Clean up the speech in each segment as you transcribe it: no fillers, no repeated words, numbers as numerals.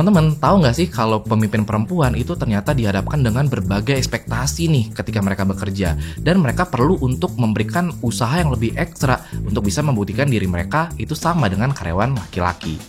Teman-teman tahu nggak sih kalau pemimpin perempuan itu ternyata dihadapkan dengan berbagai ekspektasi nih ketika mereka bekerja, dan mereka perlu untuk memberikan usaha yang lebih ekstra untuk bisa membuktikan diri mereka itu sama dengan karyawan laki-laki.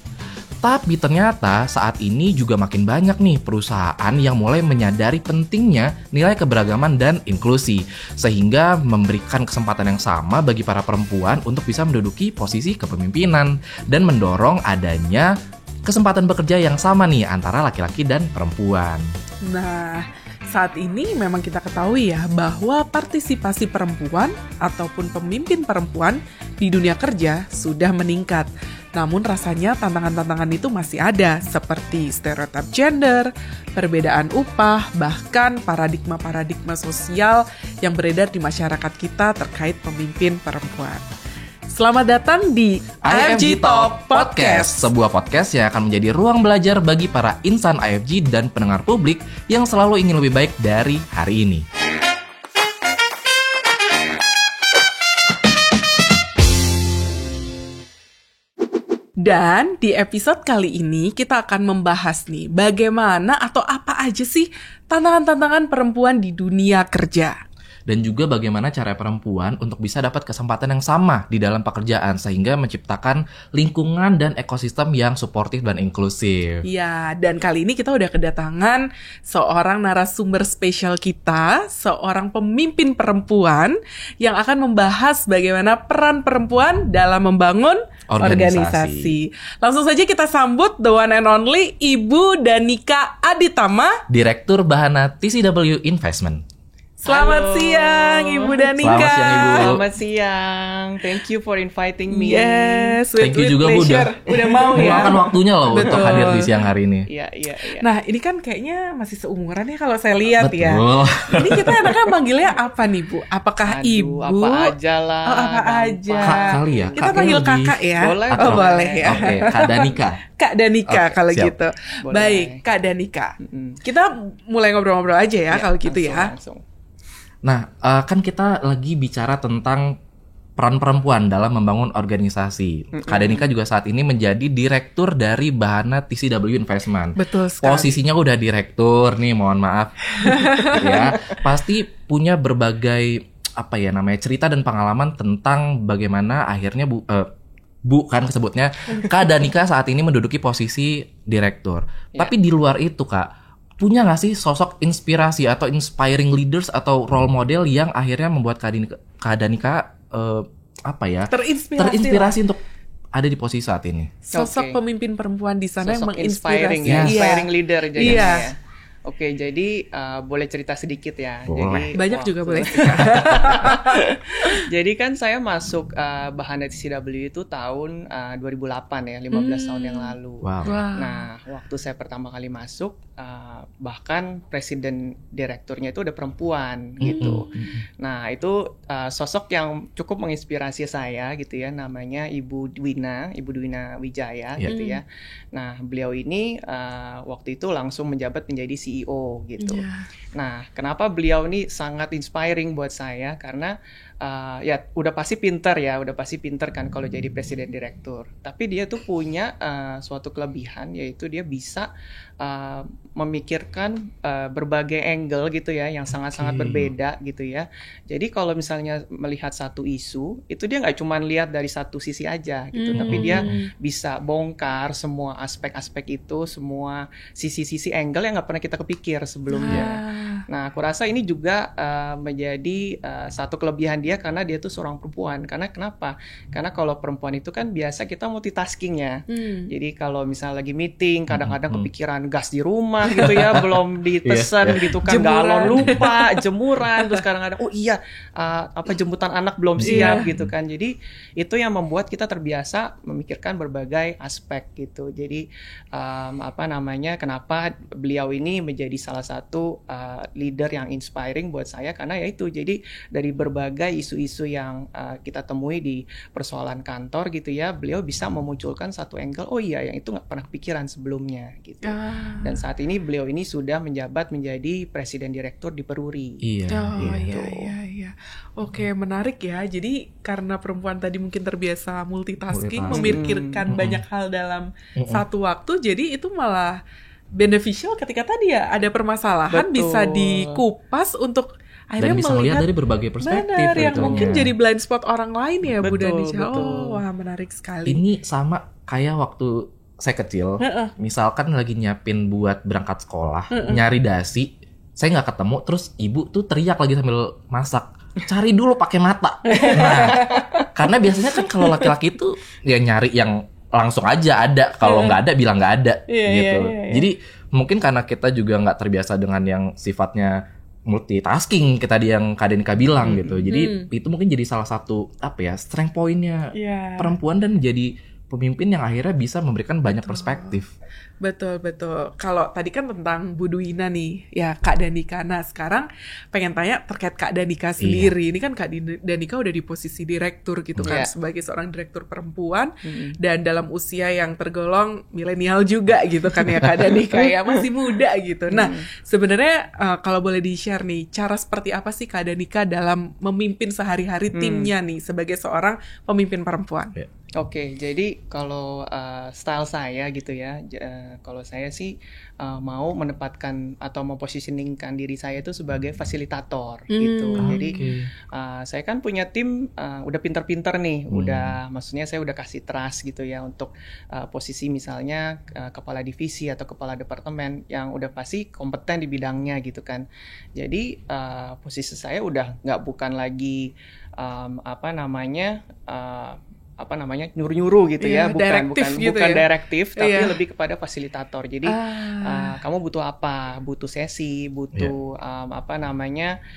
Tapi ternyata saat ini juga makin banyak nih perusahaan yang mulai menyadari pentingnya nilai keberagaman dan inklusi, sehingga memberikan kesempatan yang sama bagi para perempuan untuk bisa menduduki posisi kepemimpinan dan mendorong adanya kesempatan bekerja yang sama nih antara laki-laki dan perempuan. Nah, saat ini memang kita ketahui ya bahwa partisipasi perempuan ataupun pemimpin perempuan di dunia kerja sudah meningkat. Namun rasanya tantangan-tantangan itu masih ada, seperti stereotip gender, perbedaan upah, bahkan paradigma-paradigma sosial yang beredar di masyarakat kita terkait pemimpin perempuan. Selamat datang di IFG Talk Podcast, sebuah podcast yang akan menjadi ruang belajar bagi para insan IFG dan pendengar publik yang selalu ingin lebih baik dari hari ini. Dan di episode kali ini kita akan membahas nih bagaimana atau apa aja sih tantangan-tantangan perempuan di dunia kerja. Dan juga bagaimana cara perempuan untuk bisa dapat kesempatan yang sama di dalam pekerjaan sehingga menciptakan lingkungan dan ekosistem yang suportif dan inklusif. Ya, dan kali ini kita udah kedatangan seorang narasumber spesial kita, seorang pemimpin perempuan yang akan membahas bagaimana peran perempuan dalam membangun organisasi. Langsung saja kita sambut the one and only Ibu Danika Aditama, Direktur Bahana TCW Investment. Selamat siang, Ibu Danika. Selamat siang, Ibu. Selamat siang. Thank you for inviting me. Yes, Thank you juga, Bu. Udah mau ya. Meluangkan waktunya loh untuk hadir di siang hari ini. Iya. Nah, ini kan kayaknya masih seumuran ya kalau saya lihat. Betul. Ya. Ini kita enaknya manggilnya apa nih, Bu? Apakah Ibu? Apa aja lah. Oh, apa aja. Kak kali ya. Kita panggil kakak ya. Boleh. Oh, boleh ya. Oke, Kak Danika. Kak Danika kalau siap. gitu. Boleh. Baik, Kak Danika. Kita mulai ngobrol-ngobrol aja ya kalau gitu ya. Langsung. Nah, kan kita lagi bicara tentang peran perempuan dalam membangun organisasi. Kak Danika juga saat ini menjadi direktur dari Bahana TCW Investment. Betul sekali. Posisinya udah direktur nih, mohon maaf. Ya, pasti punya berbagai cerita dan pengalaman tentang bagaimana akhirnya Bu kan kesebutnya Kak Danika saat ini menduduki posisi direktur. Tapi di luar itu, Kak, punya nggak sih sosok inspirasi atau inspiring leaders atau role model yang akhirnya membuat Kak Danika terinspirasi untuk ada di posisi saat ini? Sosok pemimpin perempuan di sana yang Sosok menginspirasi. inspiring ya. Inspiring leader jadinya Iya. ya. Oke, jadi boleh cerita sedikit ya. Boleh. Jadi, Banyak juga boleh. Jadi kan saya masuk Bahana TCW itu tahun 2008 ya, 15 tahun yang lalu. Wow. Nah, waktu saya pertama kali masuk, bahkan presiden direkturnya itu udah perempuan gitu. Nah, itu sosok yang cukup menginspirasi saya gitu ya, namanya Ibu Dwina Wijaya gitu ya. Nah, beliau ini waktu itu langsung menjabat menjadi CEO gitu. Nah, kenapa beliau ini sangat inspiring buat saya? Karena ya udah pasti pinter kan kalau jadi presiden direktur. Tapi dia tuh punya suatu kelebihan, yaitu dia bisa memikirkan berbagai angle gitu ya, yang sangat-sangat berbeda gitu ya. Jadi kalau misalnya melihat satu isu, itu dia nggak cuma lihat dari satu sisi aja gitu, tapi dia bisa bongkar semua aspek-aspek itu, semua sisi-sisi angle yang nggak pernah kita kepikir sebelumnya. Nah, aku rasa ini juga menjadi satu kelebihan dia karena dia tuh seorang perempuan. Karena kenapa? Karena kalau perempuan itu kan biasa kita multitasking ya. Jadi kalau misalnya lagi meeting, kadang-kadang kepikiran gas di rumah gitu ya, belum dipesan gitu kan, galon lupa, jemuran, terus kadang-kadang jemputan anak belum siap gitu kan. Jadi itu yang membuat kita terbiasa memikirkan berbagai aspek gitu. Jadi kenapa beliau ini menjadi salah satu leader yang inspiring buat saya, karena ya itu, jadi dari berbagai isu-isu yang kita temui di persoalan kantor gitu ya, beliau bisa memunculkan satu angle, yang itu nggak pernah kepikiran sebelumnya gitu. Dan saat ini ini beliau ini sudah menjabat menjadi presiden direktur di Peruri. Iya. Oh Gitu. iya. Oke, menarik ya. Jadi karena perempuan tadi mungkin terbiasa multitasking, Multitasking. memikirkan banyak hal dalam satu waktu, jadi itu malah beneficial ketika tadi ya ada permasalahan Betul. bisa dikupas untuk Dan akhirnya bisa melihat melihat dari berbagai perspektif. benar yang gitu. mungkin Iya. jadi blind spot orang lain ya Bu Betul, Danisha. betul. Oh, wah menarik sekali. Ini sama kayak waktu saya kecil, misalkan lagi nyiapin buat berangkat sekolah, nyari dasi, saya nggak ketemu, terus ibu tuh teriak lagi sambil masak, cari dulu pakai mata. Nah, karena biasanya kan kalau laki-laki itu ya nyari yang langsung aja ada, kalau nggak ada bilang nggak ada, Iya, gitu. iya. Jadi mungkin karena kita juga nggak terbiasa dengan yang sifatnya multitasking, kita tadi yang Kak Denika bilang gitu. Jadi itu mungkin jadi salah satu strength point-nya Iya. perempuan dan jadi pemimpin yang akhirnya bisa memberikan banyak perspektif. Betul. Kalau tadi kan tentang Bu Duwina nih, ya Kak Danika. Nah sekarang pengen tanya terkait Kak Danika sendiri. Ini kan Kak Danika udah di posisi direktur gitu kan, Iya. sebagai seorang direktur perempuan dan dalam usia yang tergolong milenial juga gitu kan ya Kak Danika ya, masih muda gitu. Nah sebenarnya kalau boleh di-share nih, cara seperti apa sih Kak Danika dalam memimpin sehari-hari timnya nih sebagai seorang pemimpin perempuan? Oke, jadi kalau style saya gitu ya, kalau saya sih mau menempatkan atau mempositioningkan diri saya itu sebagai fasilitator gitu. Jadi saya kan punya tim udah pinter-pinter nih, maksudnya saya udah kasih trust gitu ya untuk posisi misalnya kepala divisi atau kepala departemen yang udah pasti kompeten di bidangnya gitu kan. Jadi posisi saya udah bukan lagi nyuruh-nyuruh gitu ya, bukan direktif, tapi lebih kepada fasilitator. Jadi kamu butuh apa? Butuh sesi, butuh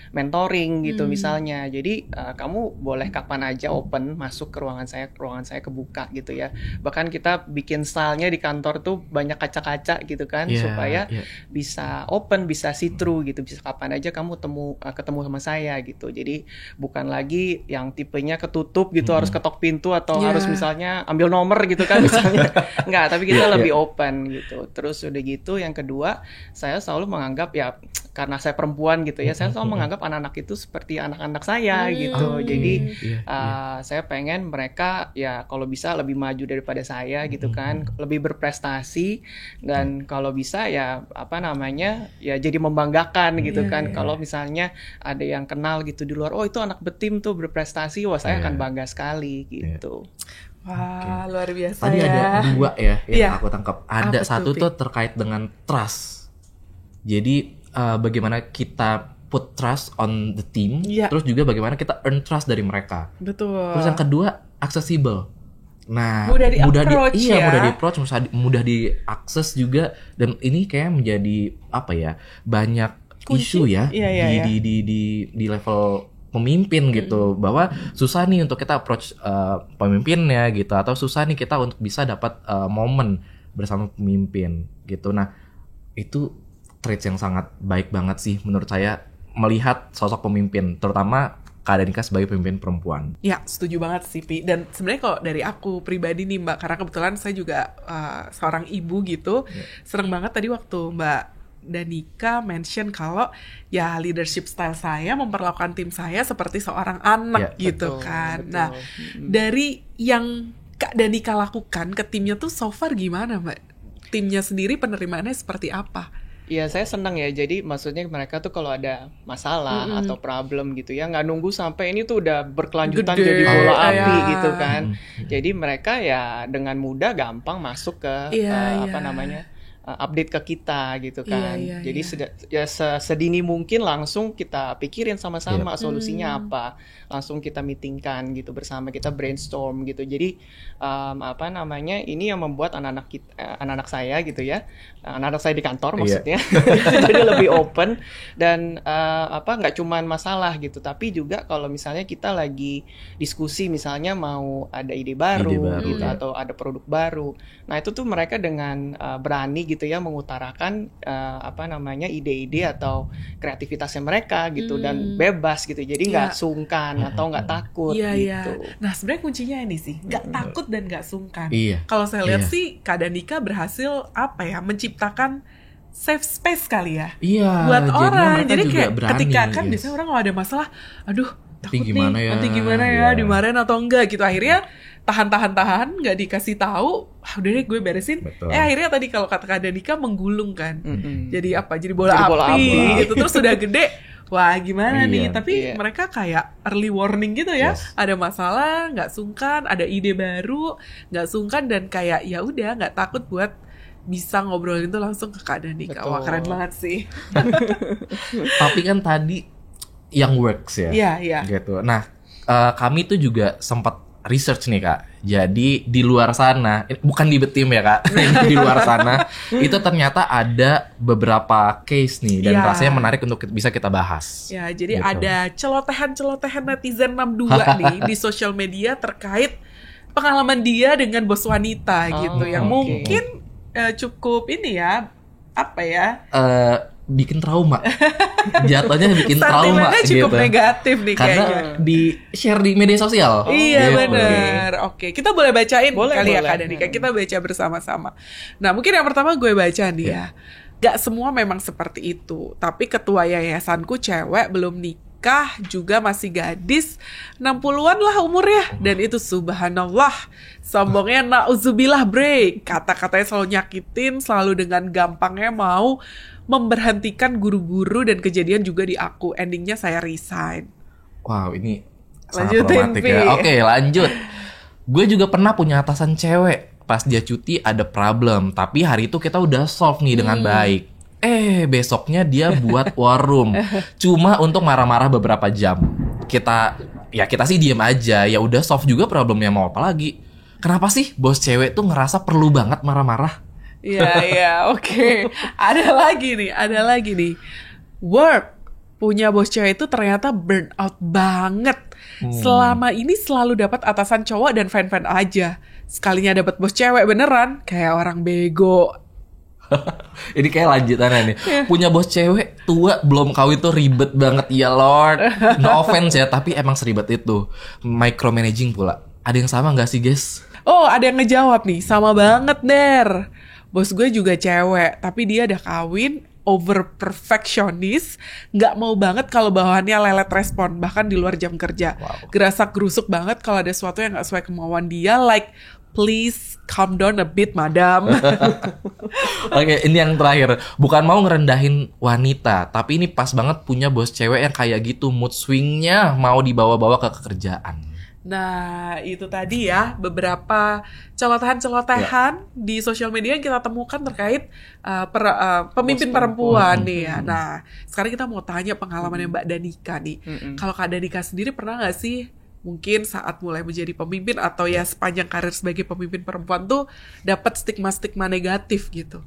mentoring gitu misalnya. Jadi kamu boleh kapan aja open masuk ke ruangan saya kebuka gitu ya. Bahkan kita bikin stylenya di kantor tuh banyak kaca-kaca gitu kan, supaya bisa open, bisa see through gitu, bisa kapan aja kamu ketemu sama saya gitu. Jadi bukan lagi yang tipenya ketutup gitu, harus ketok pintu atau harus misalnya ambil nomor gitu kan misalnya. Enggak, tapi kita lebih open gitu. Terus udah gitu yang kedua, saya selalu menganggap ya karena saya perempuan gitu ya, saya selalu menganggap anak-anak itu seperti anak-anak saya gitu. Jadi saya pengen mereka ya kalau bisa lebih maju daripada saya gitu kan, lebih berprestasi, dan kalau bisa ya ya jadi membanggakan gitu kan. Kalau misalnya ada yang kenal gitu di luar, oh itu anak betim tuh berprestasi, wah saya akan bangga sekali gitu. Wah, luar biasa. Tadi ya. ada dua ya yang aku tangkap. Ada Apa satu tuh, tuh terkait dengan trust. Jadi bagaimana kita put trust on the team, terus juga bagaimana kita earn trust dari mereka. Betul. Terus yang kedua, accessible. Nah, mudah di-approach, mudah diakses juga, dan ini kayak menjadi banyak isu ya di level pemimpin gitu, bahwa susah nih untuk kita approach pemimpinnya gitu, atau susah nih kita untuk bisa dapat momen bersama pemimpin gitu. Nah, itu traits yang sangat baik banget sih menurut saya melihat sosok pemimpin, terutama Kak Danika sebagai pemimpin perempuan. Ya, setuju banget sih, Pi. Dan sebenarnya kalau dari aku pribadi nih, Mbak, karena kebetulan saya juga seorang ibu gitu, seneng banget tadi waktu Mbak Danika mention kalau ya leadership style saya memperlakukan tim saya seperti seorang anak gitu kan. Betul. Nah, dari yang Kak Danika lakukan ke timnya tuh so far gimana, Mbak? Timnya sendiri penerimaannya seperti apa? Iya, saya senang ya. Jadi maksudnya mereka tuh kalau ada masalah atau problem gitu ya, nggak nunggu sampai ini tuh udah berkelanjutan jadi bola api gitu kan. Jadi mereka ya dengan mudah gampang masuk ke update ke kita gitu kan. Jadi sedini mungkin langsung kita pikirin sama-sama solusinya apa. Langsung kita meetingkan gitu bersama, kita brainstorm gitu. Jadi ini yang membuat anak-anak saya gitu ya. Anak-anak saya di kantor maksudnya. Jadi lebih open dan nggak cuman masalah gitu, tapi juga kalau misalnya kita lagi diskusi misalnya mau ada ide baru gitu atau ada produk baru. Nah, itu tuh mereka dengan berani gitu ya mengutarakan ide-ide atau kreativitasnya mereka gitu dan bebas gitu. Jadi nggak sungkan atau nggak takut gitu. Nah, sebenarnya kuncinya ini sih, nggak takut dan nggak sungkan. Iya. Kalau saya lihat sih Kak Danika berhasil menciptakan safe space kali ya. Iya. Buat orang. mereka Jadi juga kayak berani, ketika kan yes. biasanya orang kalau ada masalah, aduh takut gimana nih, ya? nanti gimana ya, Iya. dimarahin atau enggak gitu. Akhirnya tahan, nggak dikasih tahu. Udah deh gue beresin. Betul. Akhirnya tadi kalau kata Kak Danika menggulung kan. Mm-mm. Jadi apa? Jadi bola Jadi bola api api. gitu. Terus udah gede. Wah gimana Iya. nih? Tapi Iya. mereka kayak early warning gitu ya. Yes. Ada masalah, nggak sungkan. Ada ide baru, nggak sungkan dan kayak ya udah nggak takut buat bisa ngobrolin itu langsung ke Kak Danika. Wah Betul. keren banget sih. Tapi kan tadi yang works ya. Iya, iya. Gitu. Nah, kami tuh juga sempat research nih Kak. Jadi di luar sana, bukan di Betim ya Kak, di luar sana itu ternyata ada beberapa case nih dan Iya. rasanya menarik untuk bisa kita bahas. Ya, jadi Gitu. ada celotehan-celotehan netizen 62 nih di sosial media terkait pengalaman dia dengan bos wanita gitu yang oke. mungkin cukup ini ya, apa ya? Bikin trauma. Jatuhnya bikin trauma Sentimennya cukup gitu. negatif nih Karena kayaknya. di share di media sosial. Iya Gitu. benar. Oke, kita boleh bacain Boleh, kali ya boleh. Kak Danika. Kita baca bersama-sama. Nah, mungkin yang pertama gue baca nih ya. Gak semua memang seperti itu. Tapi ketua yayasanku cewek belum nikah juga masih gadis 60-an lah umurnya. Dan itu subhanallah. Sombongnya nauzubillah bre. Kata-katanya selalu nyakitin, selalu dengan gampangnya mau memberhentikan guru-guru dan kejadian juga di aku. Endingnya saya resign. Wow, ini sangat Lanjutin, romantis Pi. ya. Oke, lanjut. Gue juga pernah punya atasan cewek. Pas dia cuti ada problem, tapi hari itu kita udah solve nih dengan baik. Besoknya dia buat war room. Cuma untuk marah-marah beberapa jam. Kita sih diem aja. Ya udah solve juga problemnya, mau apa lagi. Kenapa sih bos cewek tuh ngerasa perlu banget marah-marah? Iya, oke. Ada lagi nih. Work punya bos cewek itu ternyata burn out banget. Selama ini selalu dapat atasan cowok dan fan-fan aja. Sekalinya dapat bos cewek beneran, kayak orang bego. Ini kayak lanjutannya nih. Punya bos cewek tua belum kawin tuh ribet banget ya Lord. No offense ya, tapi emang seribet itu. Micromanaging pula. Ada yang sama nggak sih guys? Oh, ada yang ngejawab nih, sama banget Der. Bos gue juga cewek, tapi dia udah kawin, over perfectionist, nggak mau banget kalau bawahannya lelet respon, bahkan di luar jam kerja. Wow. Gerasak gerusuk banget kalau ada sesuatu yang nggak sesuai kemauan dia, like please calm down a bit, madam. Oke, ini yang terakhir. Bukan mau ngerendahin wanita, tapi ini pas banget punya bos cewek yang kayak gitu, mood swingnya mau dibawa-bawa ke kerjaan. Nah, itu tadi ya beberapa celotehan-celotehan di sosial media yang kita temukan terkait pemimpin Bos perempuan nih ya. Nah, sekarang kita mau tanya pengalamannya Mbak Danika nih. Mm-mm. Kalau Kak Danika sendiri pernah nggak sih mungkin saat mulai menjadi pemimpin atau ya sepanjang karir sebagai pemimpin perempuan tuh dapat stigma-stigma negatif gitu?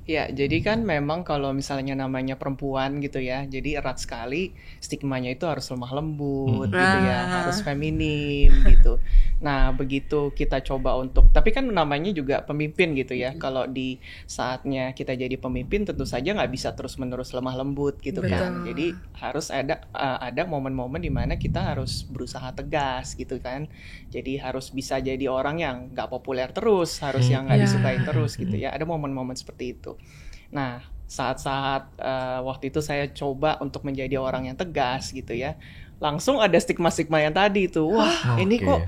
Ya, jadi kan memang kalau misalnya namanya perempuan gitu ya, jadi erat sekali stigmanya itu harus lemah lembut gitu ya, harus feminim gitu. Nah, begitu kita coba untuk, tapi kan namanya juga pemimpin gitu ya. Kalau di saatnya kita jadi pemimpin tentu saja nggak bisa terus-menerus lemah lembut gitu kan. Betul. Jadi harus ada momen-momen di mana kita harus berusaha tegas gitu kan. Jadi harus bisa jadi orang yang nggak populer terus, harus yang nggak Ya. disukai terus gitu ya. Ada momen-momen seperti itu. Nah, saat-saat waktu itu saya coba untuk menjadi orang yang tegas gitu ya, langsung ada stigma-stigma yang tadi itu. Wah, ini Oke. kok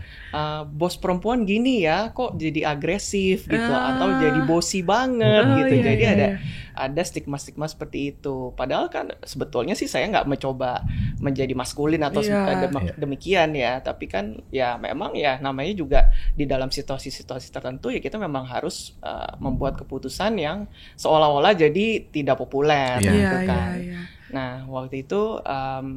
bos perempuan gini ya, kok jadi agresif gitu, atau jadi bossy banget Oh, gitu. iya, Jadi iya, ada stigma-stigma seperti itu. Padahal kan sebetulnya sih saya nggak mencoba menjadi maskulin atau Iya. demikian ya. Tapi kan ya memang ya namanya juga di dalam situasi-situasi tertentu ya kita memang harus membuat keputusan yang seolah-olah jadi tidak populer Iya. gitu Iya, kan. iya, iya. Nah, waktu itu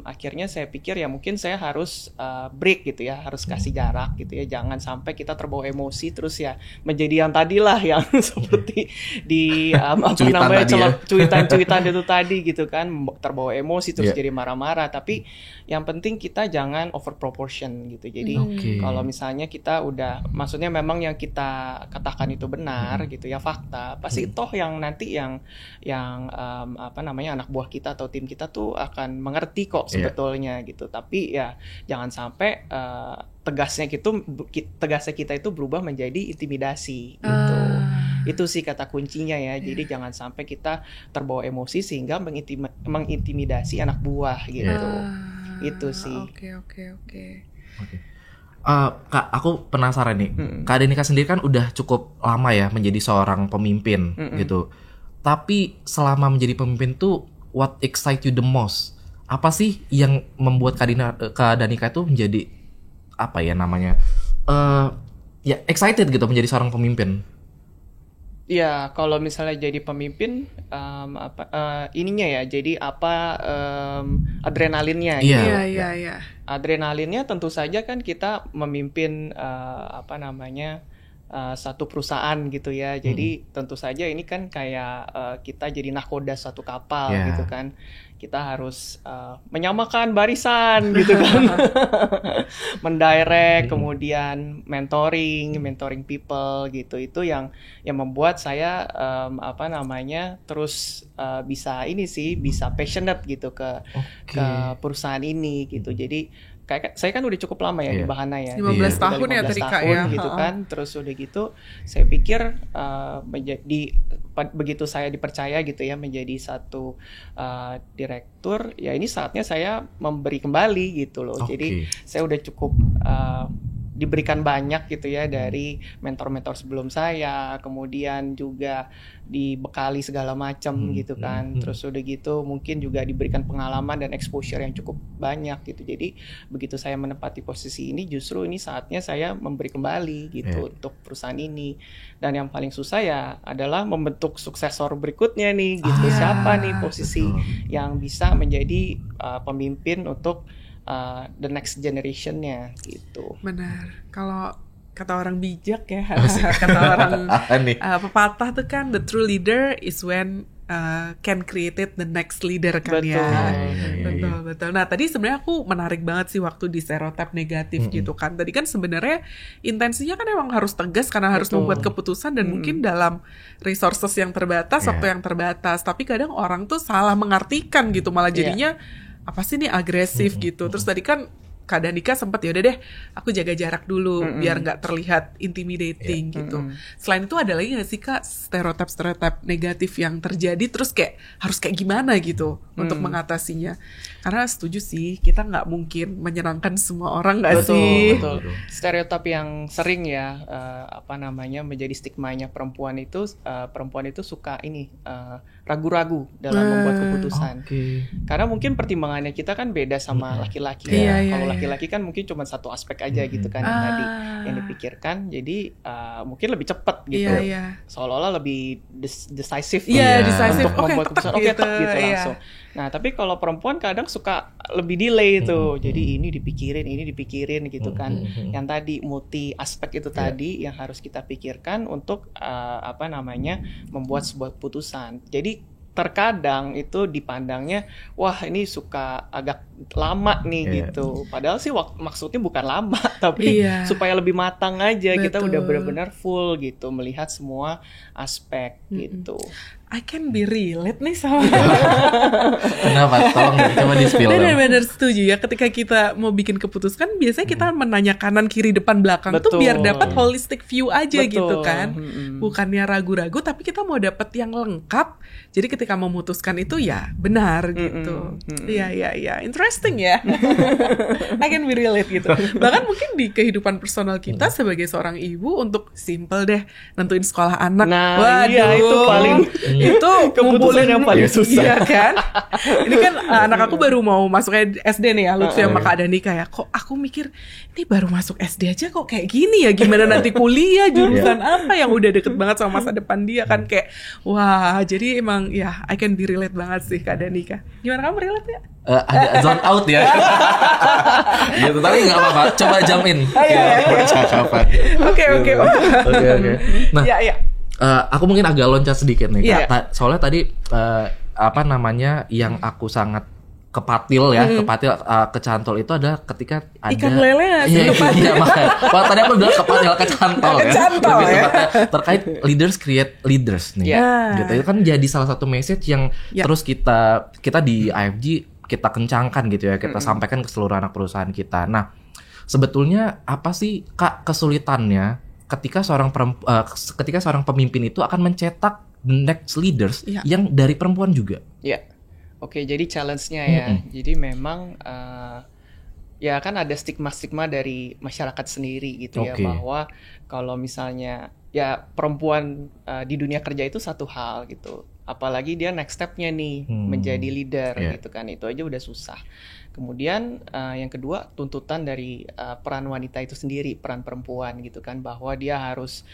akhirnya saya pikir ya mungkin saya harus break gitu ya, harus kasih jarak gitu ya. Jangan sampai kita terbawa emosi terus ya menjadi yang tadilah yang seperti di Cuitan tadi ya. cuitan-cuitan itu tadi gitu kan, terbawa emosi terus Iya. jadi marah-marah. Tapi yang penting kita jangan over proportion gitu. Jadi Oke. kalau misalnya kita udah, maksudnya memang yang kita katakan itu benar gitu ya, fakta, pasti toh yang nanti yang anak buah kita atau tim kita tuh akan mengerti kok Iya. sebetulnya gitu. Tapi ya jangan sampai tegasnya kita itu berubah menjadi intimidasi gitu. Itu sih kata kuncinya ya. Jadi jangan sampai kita terbawa emosi sehingga mengintimidasi anak buah gitu. Itu sih. Oke. Kak, aku penasaran nih. Kak Danica sendiri kan udah cukup lama ya menjadi seorang pemimpin gitu. Tapi selama menjadi pemimpin tuh, what excite you the most? Apa sih yang membuat Kak Danica itu menjadi apa ya namanya? Ya excited gitu menjadi seorang pemimpin. Ya, kalau misalnya jadi pemimpin, ininya ya, jadi adrenalinnya. Iya. Adrenalinnya tentu saja kan kita memimpin satu perusahaan gitu ya. Jadi tentu saja ini kan kayak kita jadi nahkoda satu kapal gitu kan. Kita harus menyamakan barisan gitu kan. Mendirect, kemudian mentoring people gitu. Itu yang membuat saya terus bisa passionate gitu ke perusahaan ini gitu. Jadi saya kan udah cukup lama ya di Bahana ya. 15 tahun ya tadi Kak ya. Gitu kan. Terus udah gitu saya pikir begitu saya dipercaya gitu ya menjadi satu direktur, ya ini saatnya saya memberi kembali gitu loh. Jadi saya udah cukup diberikan banyak gitu ya dari mentor-mentor sebelum saya, kemudian juga dibekali segala macam gitu kan. Terus udah gitu mungkin juga diberikan pengalaman dan exposure yang cukup banyak gitu. Jadi begitu saya menempati posisi ini, justru ini saatnya saya memberi kembali gitu untuk perusahaan ini. Dan yang paling susah ya adalah membentuk suksesor berikutnya nih gitu. Siapa nih posisi yang bisa menjadi pemimpin untuk the next generation-nya gitu. Benar. Kalau kata orang bijak ya, kata orang pepatah tuh kan, the true leader is when can create the next leader kan. Betul. Nah tadi sebenarnya aku menarik banget sih waktu di stereotip negatif gitu kan. Tadi kan sebenarnya intensinya kan emang harus tegas karena harus membuat keputusan dan mungkin dalam resources yang terbatas, waktu yang terbatas. Tapi kadang orang tuh salah mengartikan gitu, malah jadinya apa sih nih agresif gitu. Terus tadi kan Kak Danica sempat ya udah deh aku jaga jarak dulu biar nggak terlihat intimidating gitu. Selain itu ada lagi nggak sih Kak stereotip negatif yang terjadi terus kayak harus kayak gimana gitu untuk mengatasinya? Karena setuju sih kita nggak mungkin menyenangkan semua orang nggak sih? Betul. Stereotip yang sering ya menjadi stigmanya perempuan itu suka ragu-ragu dalam membuat keputusan. Karena mungkin pertimbangannya kita kan beda sama laki-laki ya. Kalau laki-laki kan mungkin cuma satu aspek aja gitu kan yang tadi yang dipikirkan, jadi mungkin lebih cepat gitu. Seolah-olah lebih decisive untuk membuat keputusan gitu langsung. Nah, tapi kalau perempuan kadang suka lebih delay tuh. Jadi ini dipikirin gitu kan. Yang tadi multi aspek itu tadi yang harus kita pikirkan untuk membuat sebuah keputusan. Jadi terkadang itu dipandangnya wah ini suka agak lama nih gitu. Padahal sih maksudnya bukan lama tapi supaya lebih matang aja. Kita udah benar-benar full gitu melihat semua aspek gitu. I can be relate nih sama Kenapa? Tolong coba di-spill. Benar-benar setuju ya. Ketika kita mau bikin keputusan biasanya kita menanya kanan kiri depan belakang tuh biar dapat holistic view aja gitu kan. Bukannya ragu-ragu tapi kita mau dapat yang lengkap. Jadi ketika memutuskan itu ya benar gitu. Iya. Interesting ya. I can be relate gitu. Bahkan mungkin di kehidupan personal kita sebagai seorang ibu untuk simple deh nentuin sekolah anak. Nah, itu paling itu keputusan yang paling susah. Iya kan? Ini kan anak aku baru mau masuk SD nih ya, Lutfi sama Kak Danica ya. Kok aku mikir ini baru masuk SD aja kok kayak gini ya. Gimana nanti kuliah, jurusan apa yang udah deket banget sama masa depan dia kan kayak wah, jadi emang ya I can be relate banget sih Kak Danica. Gimana kamu relate ya? Agak zone out ya. Gitu, tapi nggak apa-apa. Coba jump in. Oke. Nah, aku mungkin agak loncat sedikit nih. Soalnya tadi yang aku sangat kepatil kecantol itu adalah ketika ada ikan lele iya makanya. Kalau tadi aku bilang kepatil kecantol ya. Terkait leaders create leaders nih. Gitu. Itu kan jadi salah satu message yang terus kita di IFG kita kencangkan gitu ya, kita sampaikan ke seluruh anak perusahaan kita. Nah, sebetulnya apa sih Kak kesulitannya ketika seorang pemimpin itu akan mencetak the next leaders yang dari perempuan juga. Ya, oke. Jadi challenge-nya ya. Jadi memang ya kan ada stigma-stigma dari masyarakat sendiri gitu ya, bahwa kalau misalnya ya perempuan di dunia kerja itu satu hal gitu, apalagi dia next step-nya nih menjadi leader gitu kan, itu aja udah susah. Kemudian yang kedua, tuntutan dari peran wanita itu sendiri, peran perempuan gitu kan, bahwa dia harus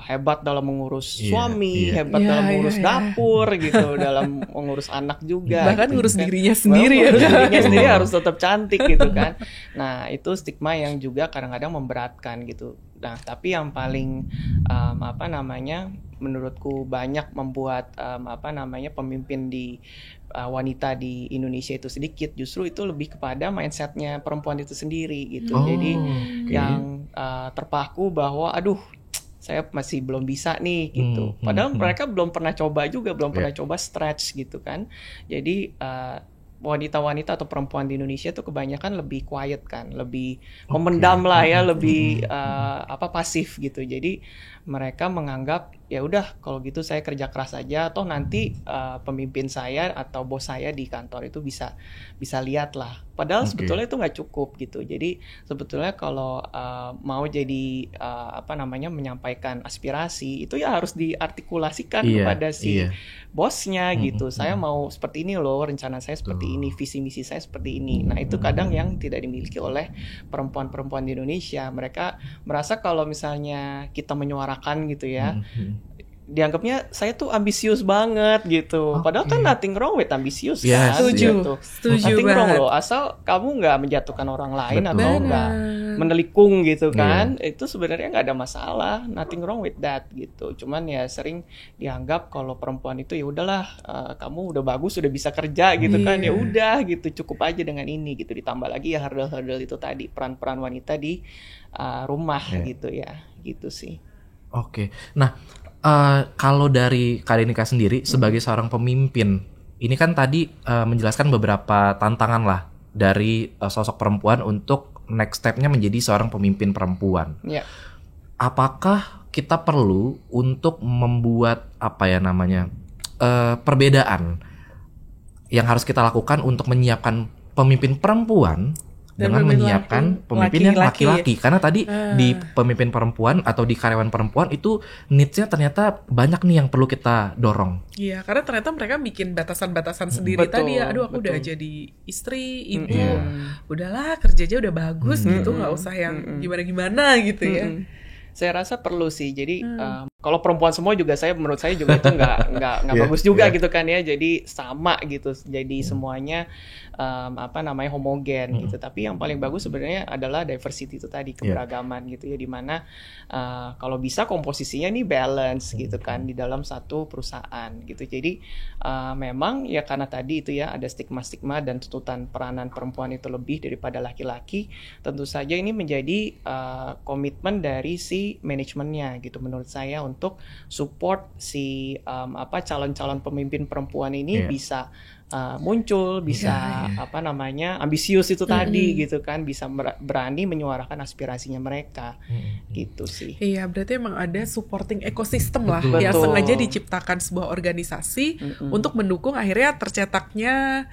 hebat dalam mengurus suami, hebat dalam mengurus dapur gitu, dalam mengurus anak juga. Bahkan gitu, ngurus kan. dirinya sendiri Dirinya sendiri harus tetap cantik gitu kan. Nah, itu stigma yang juga kadang-kadang memberatkan gitu. Nah, tapi yang paling menurutku banyak membuat pemimpin di wanita di Indonesia itu sedikit, justru itu lebih kepada mindsetnya perempuan itu sendiri gitu. Jadi yang terpaku bahwa aduh, saya masih belum bisa nih gitu. Padahal mereka belum pernah coba juga, belum pernah coba stretch gitu kan. Jadi wanita-wanita atau perempuan di Indonesia tuh kebanyakan lebih quiet kan, lebih memendam lah ya, lebih pasif gitu. Jadi mereka menganggap ya udah kalau gitu saya kerja keras aja, atau nanti pemimpin saya atau bos saya di kantor itu bisa lihat lah. Padahal sebetulnya itu nggak cukup gitu. Jadi sebetulnya kalau mau jadi menyampaikan aspirasi itu ya harus diartikulasikan kepada si bosnya gitu. Saya mau seperti ini loh, rencana saya seperti ini, visi misi saya seperti ini. Nah itu kadang yang tidak dimiliki oleh perempuan-perempuan di Indonesia. Mereka merasa kalau misalnya kita menyuarakan gitu ya, dianggapnya saya tuh ambisius banget gitu. Padahal kan nothing wrong with ambisius kan. Setuju Nothing banget. wrong loh, asal kamu nggak menjatuhkan orang lain atau nggak menelikung gitu kan. Itu sebenarnya nggak ada masalah, nothing wrong with that gitu. Cuman ya sering dianggap kalau perempuan itu ya udahlah, kamu udah bagus, udah bisa kerja gitu kan, ya udah gitu, cukup aja dengan ini gitu. Ditambah lagi ya hurdle-hurdle itu tadi, peran-peran wanita di rumah gitu ya, gitu sih. Nah, kalau dari Kak Denika sendiri sebagai seorang pemimpin, ini kan tadi menjelaskan beberapa tantangan lah dari sosok perempuan untuk next step-nya menjadi seorang pemimpin perempuan. Apakah kita perlu untuk membuat perbedaan yang harus kita lakukan untuk menyiapkan pemimpin perempuan dengan menyiapkan pemimpin yang laki-laki? Karena tadi di pemimpin perempuan atau di karyawan perempuan itu needs-nya ternyata banyak nih yang perlu kita dorong. Iya, karena ternyata mereka bikin batasan-batasan sendiri tadi ya. Aduh, aku udah jadi istri, ibu, udahlah kerja aja udah bagus gitu, nggak usah yang gimana-gimana gitu ya. Saya rasa perlu sih. Jadi kalau perempuan semua juga menurut saya juga itu nggak bagus juga gitu kan ya. Jadi sama gitu. Jadi semuanya homogen gitu. Tapi yang paling bagus sebenarnya adalah diversity itu tadi, keberagaman gitu ya, dimana kalau bisa komposisinya nih balance gitu kan di dalam satu perusahaan gitu. Jadi memang ya karena tadi itu ya ada stigma-stigma dan tuntutan peranan perempuan itu lebih daripada laki-laki. Tentu saja ini menjadi komitmen dari si manajemennya gitu menurut saya, untuk support si calon-calon pemimpin perempuan ini bisa muncul, bisa ambisius itu tadi gitu kan, bisa berani menyuarakan aspirasinya mereka gitu sih. Iya, berarti emang ada supporting ekosistem lah yang sengaja diciptakan sebuah organisasi untuk mendukung akhirnya tercetaknya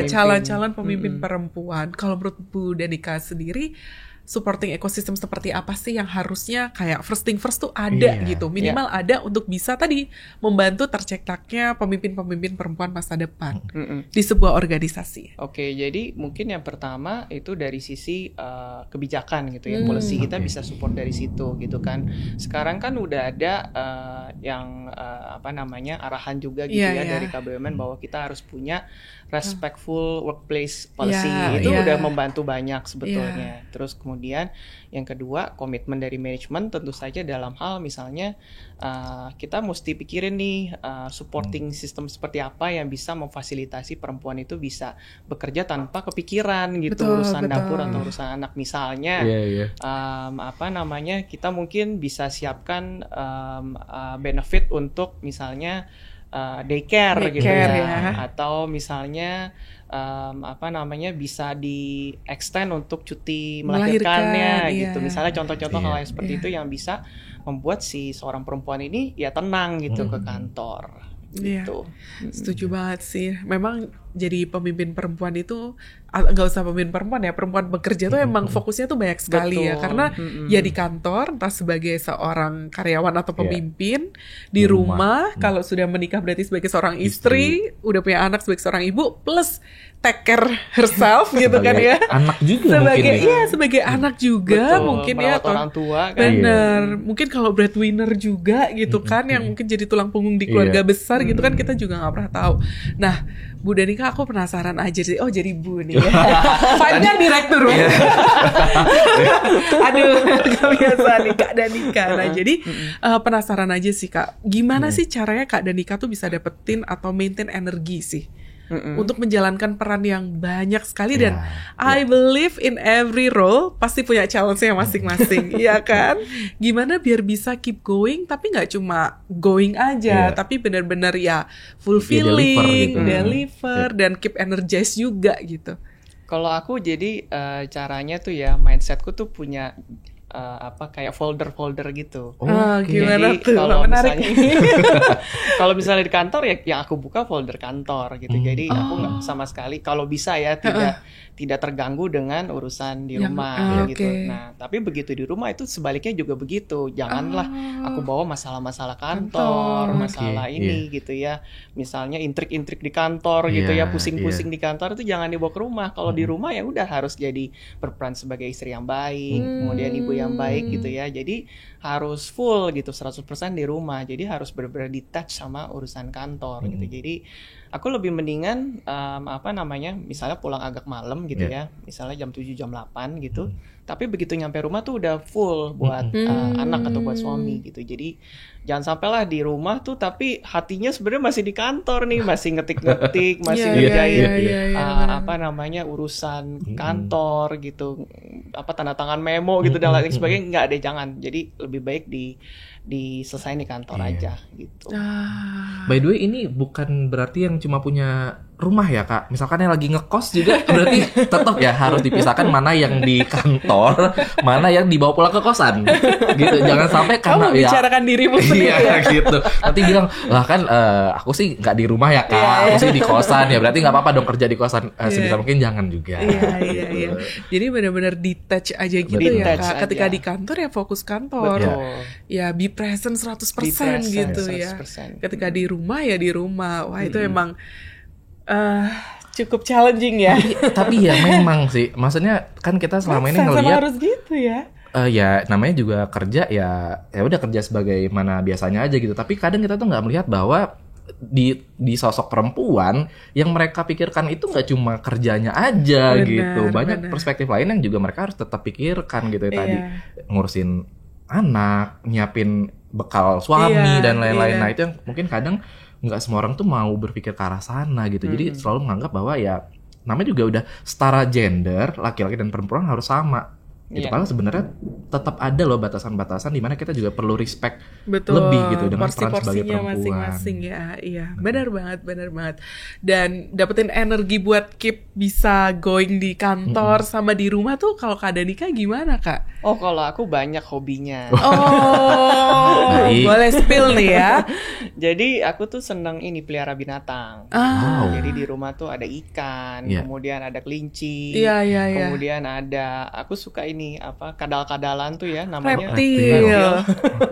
calon-calon pemimpin perempuan. Kalau menurut Bu Denika sendiri, supporting ekosistem seperti apa sih yang harusnya kayak first thing first tuh ada gitu, minimal ada untuk bisa tadi membantu tercetaknya pemimpin-pemimpin perempuan masa depan di sebuah organisasi. Oke, jadi mungkin yang pertama itu dari sisi kebijakan gitu ya, policy kita bisa support dari situ gitu kan. Sekarang kan udah ada yang arahan juga gitu dari KBUMN bahwa kita harus punya respectful workplace policy. Itu udah membantu banyak sebetulnya. Terus kemudian yang kedua, komitmen dari manajemen tentu saja dalam hal misalnya kita mesti pikirin nih supporting system seperti apa yang bisa memfasilitasi perempuan itu bisa bekerja tanpa kepikiran gitu, urusan dapur atau urusan anak misalnya. kita mungkin bisa siapkan benefit untuk misalnya daycare gitu Daycare, ya. ya. Atau misalnya bisa di extend untuk cuti melahirkannya Melahirkan, gitu. iya. Misalnya contoh-contoh Iya. hal yang seperti Iya. itu yang bisa membuat si seorang perempuan ini ya tenang gitu ke kantor Iya. gitu. Setuju banget sih. Memang jadi pemimpin perempuan itu nggak usah pemimpin perempuan ya, perempuan bekerja tuh emang fokusnya tuh banyak sekali ya, Betul. karena ya di kantor entah sebagai seorang karyawan atau Iya. pemimpin, Di di rumah. rumah kalau sudah menikah berarti sebagai seorang istri, udah punya anak sebagai seorang ibu, plus take care herself gitu kan Sebagai ya. anak juga Sebagai mungkin nih. iya sebagai anak juga Betul, mungkin ya, merawat atau orang tua kan. bener, mungkin kalau breadwinner juga gitu kan, yang mungkin jadi tulang punggung di keluarga Iya. besar gitu kan, kita juga nggak pernah tahu. Nah, Bu Danika, aku penasaran aja sih. Oh, jadi Bu nih ya. Vibe-nya direktur. Aduh, gak biasa nih Kak Danika. Nah, jadi penasaran aja sih Kak, gimana sih caranya Kak Danika tuh bisa dapetin atau maintain energi sih untuk menjalankan peran yang banyak sekali, dan I believe in every role pasti punya challenge-nya masing-masing, iya kan? Gimana biar bisa keep going tapi nggak cuma going aja, tapi benar-benar ya fulfilling, deliver gitu. deliver, dan keep energized juga gitu. Kalau aku jadi caranya tuh ya, mindsetku tuh punya kayak folder-folder gitu. Gimana Jadi tuh? kalau Menarik. kalau misalnya di kantor ya yang aku buka folder kantor gitu. Jadi aku nggak sama sekali, kalau bisa ya tidak terganggu dengan urusan di rumah gitu. oke. Nah, tapi begitu di rumah itu sebaliknya juga begitu. Janganlah aku bawa masalah-masalah kantor, masalah ini gitu ya. Misalnya intrik-intrik di kantor gitu ya, pusing-pusing di kantor itu jangan dibawa ke rumah. Kalau di rumah ya udah harus jadi berperan sebagai istri yang baik, kemudian ibu yang baik gitu ya. Jadi harus full gitu 100% di rumah. Jadi harus benar-benar detach sama urusan kantor gitu. Jadi aku lebih mendingan misalnya pulang agak malam gitu ya. Misalnya jam 7 jam 8 gitu. Tapi begitu nyampe rumah tuh udah full buat anak atau buat suami gitu. Jadi jangan sampailah di rumah tuh tapi hatinya sebenarnya masih di kantor nih, masih ngetik-ngetik, masih ngerjain urusan kantor gitu. Tanda tangan memo gitu dan lain sebagainya. Enggak deh, jangan. Jadi lebih baik diselesain di kantor aja gitu. By the way, ini bukan berarti yang cuma punya rumah ya Kak. Misalkan yang lagi ngekos juga berarti tetap ya harus dipisahkan mana yang di kantor, mana yang dibawa pulang ke kosan. Gitu. Jangan sampai karena kamu bicarakan dirimu sendiri. Iya gitu. Nanti bilang, "Lah kan aku sih nggak di rumah ya Kak. Aku sih di kosan ya. Berarti nggak apa-apa dong kerja di kosan." Sebisa mungkin jangan juga. Iya. Jadi benar-benar detach aja gitu ya Detach Kak. Ketika aja. di kantor ya fokus kantor. Betul. Ya be present 100% gitu ya. 100%. Ketika di rumah ya di rumah. Wah, itu emang cukup challenging ya. Tapi ya memang sih. Maksudnya kan kita selama ini Sama ngelihat harus gitu ya. ya namanya juga kerja ya udah kerja sebagaimana biasanya aja gitu. Tapi kadang kita tuh nggak melihat bahwa di sosok perempuan yang mereka pikirkan itu nggak cuma kerjanya aja gitu. Banyak perspektif lain yang juga mereka harus tetap pikirkan gitu ya. Tadi ngurusin anak, nyiapin bekal suami dan lain-lain. Nah itu yang mungkin kadang nggak semua orang tuh mau berpikir ke arah sana gitu. Jadi selalu menganggap bahwa ya namanya juga udah setara gender, laki-laki dan perempuan harus sama. Gitu. Padahal sebenarnya tetap ada loh batasan-batasan di mana kita juga perlu respect lebih gitu dengan peran sebagai perempuan. Masing-masing ya. Iya, benar banget. Dan dapetin energi buat keep bisa going di kantor sama di rumah tuh kalau Kak Danika gimana Kak? Oh, kalau aku banyak hobinya. Oh, boleh spill nih ya. Jadi aku tuh seneng pelihara binatang. Jadi di rumah tuh ada ikan, kemudian ada kelinci, kemudian ada, aku suka kadal-kadalan tuh ya namanya. Reptil.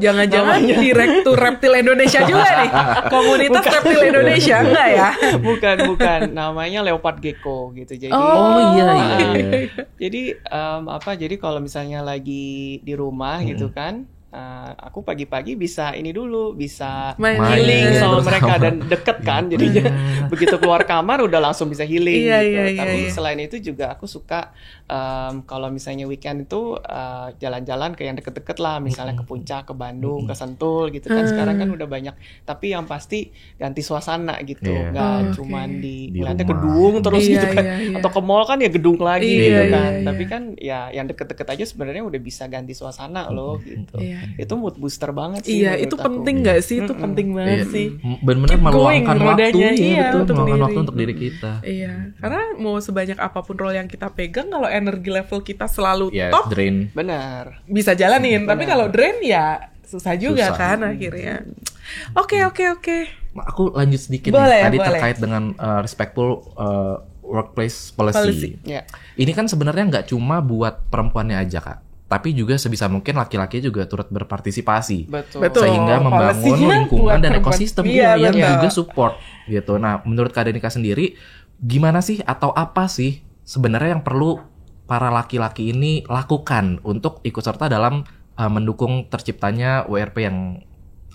Jangan-jangan direktur Reptil Indonesia juga nih. Komunitas Reptil Indonesia enggak ya? Bukan. Namanya leopard gecko gitu. Jadi Jadi kalau misalnya lagi di rumah gitu kan, aku pagi-pagi bisa bisa healing sama mereka dan deket kan, jadinya begitu keluar kamar udah langsung bisa healing gitu. Tapi selain itu juga aku suka kalau misalnya weekend itu jalan-jalan ke yang deket-deket lah, misalnya ke Puncak, ke Bandung, ke Sentul gitu kan. Sekarang kan udah banyak, tapi yang pasti ganti suasana gitu, nggak cuman di ngeliatnya gedung terus gitu kan, atau ke mall kan ya gedung lagi gitu kan. Tapi kan ya yang deket-deket aja sebenarnya udah bisa ganti suasana loh gitu. Itu mood booster banget sih. Iya, itu menurut aku. penting nggak sih? Itu penting banget Iya. sih. Benar-benar Keep meluangkan going waktu, rodanya, ya, iya, betul, untuk meluangkan diri. waktu untuk diri kita. Iya, karena mau sebanyak apapun role yang kita pegang, kalau energi level kita selalu Ya, top, drain. Benar. bisa jalanin. Tapi Benar. kalau drain ya susah juga Susah. kan akhirnya. Oke. Aku lanjut sedikit Boleh, nih. Tadi boleh. terkait dengan respectful workplace policy. Policy. Ya. Ini kan sebenarnya nggak cuma buat perempuannya aja, Kak. Tapi juga sebisa mungkin laki-laki juga turut berpartisipasi. Betul. Betul. Sehingga membangun Polisinya lingkungan buat dan perempuan. ekosistem Iya, yang betul. juga support gitu. Nah, menurut Kak Denika sendiri, gimana sih atau apa sih sebenarnya yang perlu para laki-laki ini lakukan untuk ikut serta dalam mendukung terciptanya WRP yang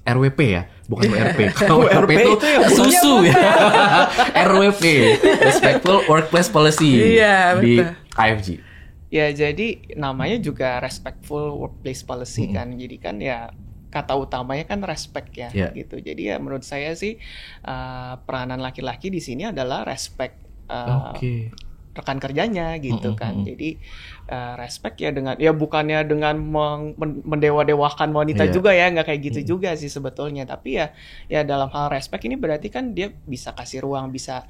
RWP ya, bukan WRP. Kalau WRP itu susu ya. RWP, Respectful Workplace Policy Iya, di betul. IFG. Ya, jadi namanya juga respectful workplace policy kan. Jadi kan ya kata utamanya kan respect ya, Yeah. gitu. Jadi ya menurut saya sih peranan laki-laki di sini adalah respect Oke. rekan kerjanya gitu kan. Jadi respect ya dengan ya bukannya dengan mendewa-dewakan wanita Iya. juga ya, nggak kayak gitu juga sih sebetulnya. Tapi ya dalam hal respect ini berarti kan dia bisa kasih ruang, bisa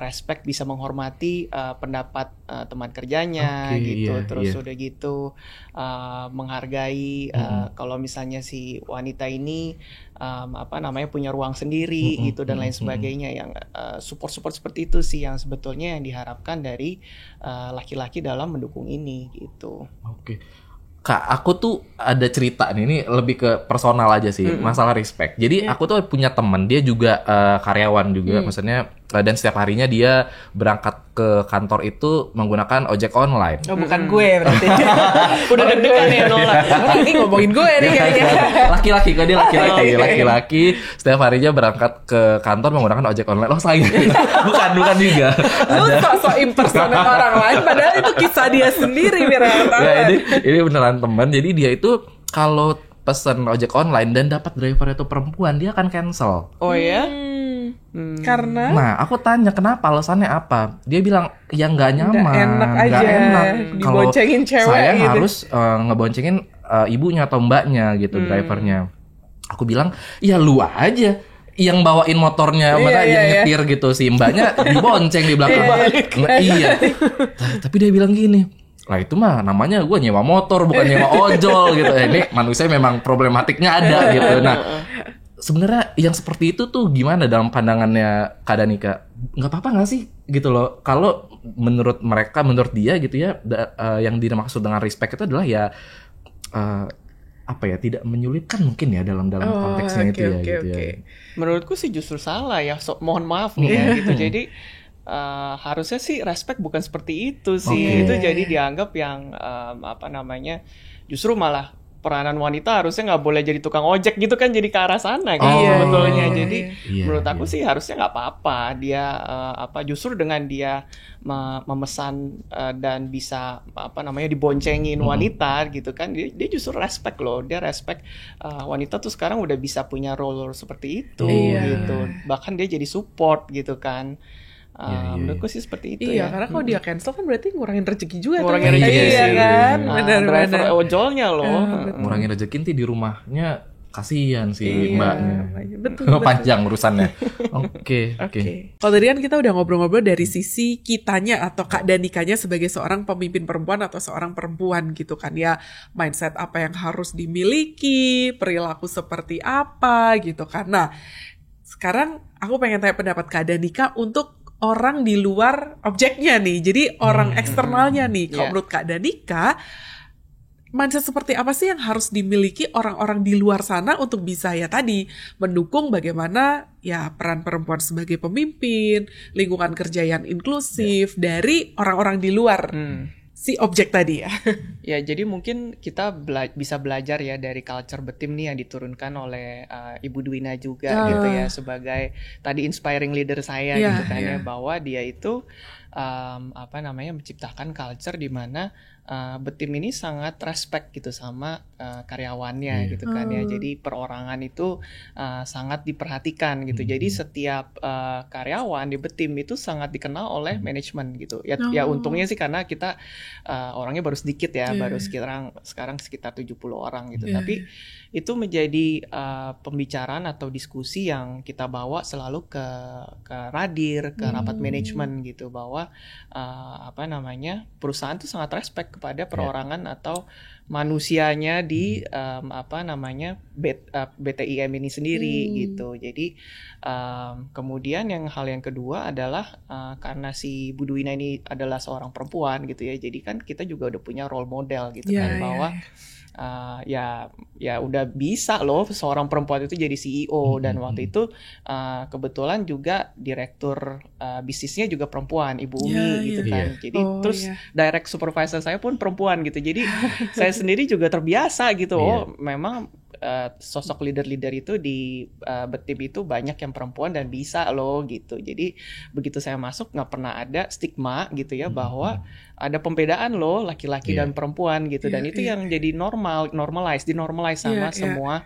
respect, bisa menghormati pendapat teman kerjanya Oke, gitu. iya, Terus iya. udah gitu menghargai kalau misalnya si wanita ini punya ruang sendiri gitu dan lain sebagainya, yang support seperti itu sih yang sebetulnya yang diharapkan dari laki-laki dalam mendukung ini gitu. Oke. Kak, aku tuh ada cerita nih, ini lebih ke personal aja sih, masalah respect. Jadi aku tuh punya teman, dia juga karyawan juga, maksudnya dan setiap harinya dia berangkat ke kantor itu menggunakan ojek online. Oh, bukan gue berarti. Udah deg-degan ya nolak. Ini ngomongin gue nih kayaknya. Laki-laki, kok dia laki-laki, Oke. laki-laki setiap harinya berangkat ke kantor menggunakan ojek online. Oh, saya bukan juga. Lu sok-sok impersonate orang lain, padahal itu kisah dia sendiri, Mira. Ya, ini beneran teman. Jadi dia itu kalau pesen ojek online dan dapat driver itu perempuan, dia akan cancel. Oh ya? Karena Nah, aku tanya kenapa, alasannya apa? Dia bilang ya nggak nyaman, Nggak enak aja, nggak enak. Kalau diboncengin cewek saya gitu. harus ngeboncengin ibunya atau mbaknya gitu, drivernya. Aku bilang ya lu aja yang bawain motornya, Iya, mana iya, yang iya. nyetir gitu, si mbaknya dibonceng di belakang. Iya. Tapi dia bilang gini, lah itu mah namanya gue nyewa motor bukan nyewa ojol gitu. Ini manusia memang problematiknya ada gitu. Nah, sebenarnya yang seperti itu tuh gimana dalam pandangannya Kak Danika? Nggak apa-apa nggak sih gitu loh? Kalau menurut mereka, menurut dia gitu ya, yang dimaksud dengan respect itu adalah ya tidak menyulitkan mungkin ya dalam konteksnya itu ya gitu ya. Menurutku sih justru salah ya. Mohon maaf nih ya gitu. Jadi harusnya sih respect bukan seperti itu sih. Oke. Itu jadi dianggap yang justru malah peranan wanita harusnya nggak boleh jadi tukang ojek gitu kan, jadi ke arah sana gitu Oh, sebetulnya. iya, Jadi iya. menurut aku Iya. sih harusnya nggak apa-apa dia justru dengan dia memesan dan bisa diboncengin wanita gitu kan, dia justru respect loh. Dia respect wanita tuh sekarang udah bisa punya role seperti itu Iya. gitu. Bahkan dia jadi support gitu kan. Iya. Menurutku sih seperti itu iya, ya. karena kalau dia cancel kan berarti ngurangin rezeki juga. Ngurangin tuh. rezeki Iya sih. kan, Nah, benar-benar. driver ojolnya loh. Ngurangin rezeki nanti di rumahnya kasihan si Iya, mbaknya. betul. Panjang urusannya. Oke. Kalau tadi kan kita udah ngobrol-ngobrol dari sisi kitanya atau Kak Danikanya sebagai seorang pemimpin perempuan atau seorang perempuan gitu kan ya. Mindset apa yang harus dimiliki, perilaku seperti apa gitu kan. Nah, sekarang aku pengen tanya pendapat Kak Danika untuk orang di luar objeknya nih. Jadi orang eksternalnya nih. Kalau Iya. menurut Kak Danika, mindset seperti apa sih yang harus dimiliki orang-orang di luar sana untuk bisa ya tadi mendukung bagaimana ya peran perempuan sebagai pemimpin, lingkungan kerja yang inklusif dari orang-orang di luar si objek tadi ya. Ya, jadi mungkin kita bisa belajar ya dari culture betim nih yang diturunkan oleh Ibu Dwina juga gitu ya, sebagai tadi inspiring leader saya Iya, gitu kan iya. ya, bahwa dia itu menciptakan culture di mana betim ini sangat respect gitu sama karyawannya gitu kan ya. Jadi perorangan itu sangat diperhatikan gitu. Jadi setiap karyawan di Betim itu sangat dikenal oleh manajemen gitu. Ya untungnya sih karena kita orangnya baru sedikit ya, baru sekarang sekitar 70 orang gitu. Tapi itu menjadi pembicaraan atau diskusi yang kita bawa selalu ke Radir, ke rapat manajemen gitu, bahwa perusahaan itu sangat respect kepada perorangan atau manusianya di BTIM ini sendiri gitu. Jadi kemudian hal yang kedua adalah karena si Bu Duwina ini adalah seorang perempuan gitu ya. Jadi kan kita juga udah punya role model gitu kan, bahwa ya udah bisa loh seorang perempuan itu jadi CEO. Dan waktu itu kebetulan juga direktur bisnisnya juga perempuan, Ibu Umi gitu kan. Jadi direct supervisor saya pun perempuan gitu. Jadi saya sendiri juga terbiasa gitu. Memang sosok leader-leader itu di Betim itu banyak yang perempuan dan bisa loh gitu. Jadi begitu saya masuk nggak pernah ada stigma gitu ya, bahwa ada pembedaan loh laki-laki dan perempuan gitu. Dan itu yang jadi dinormalize sama semua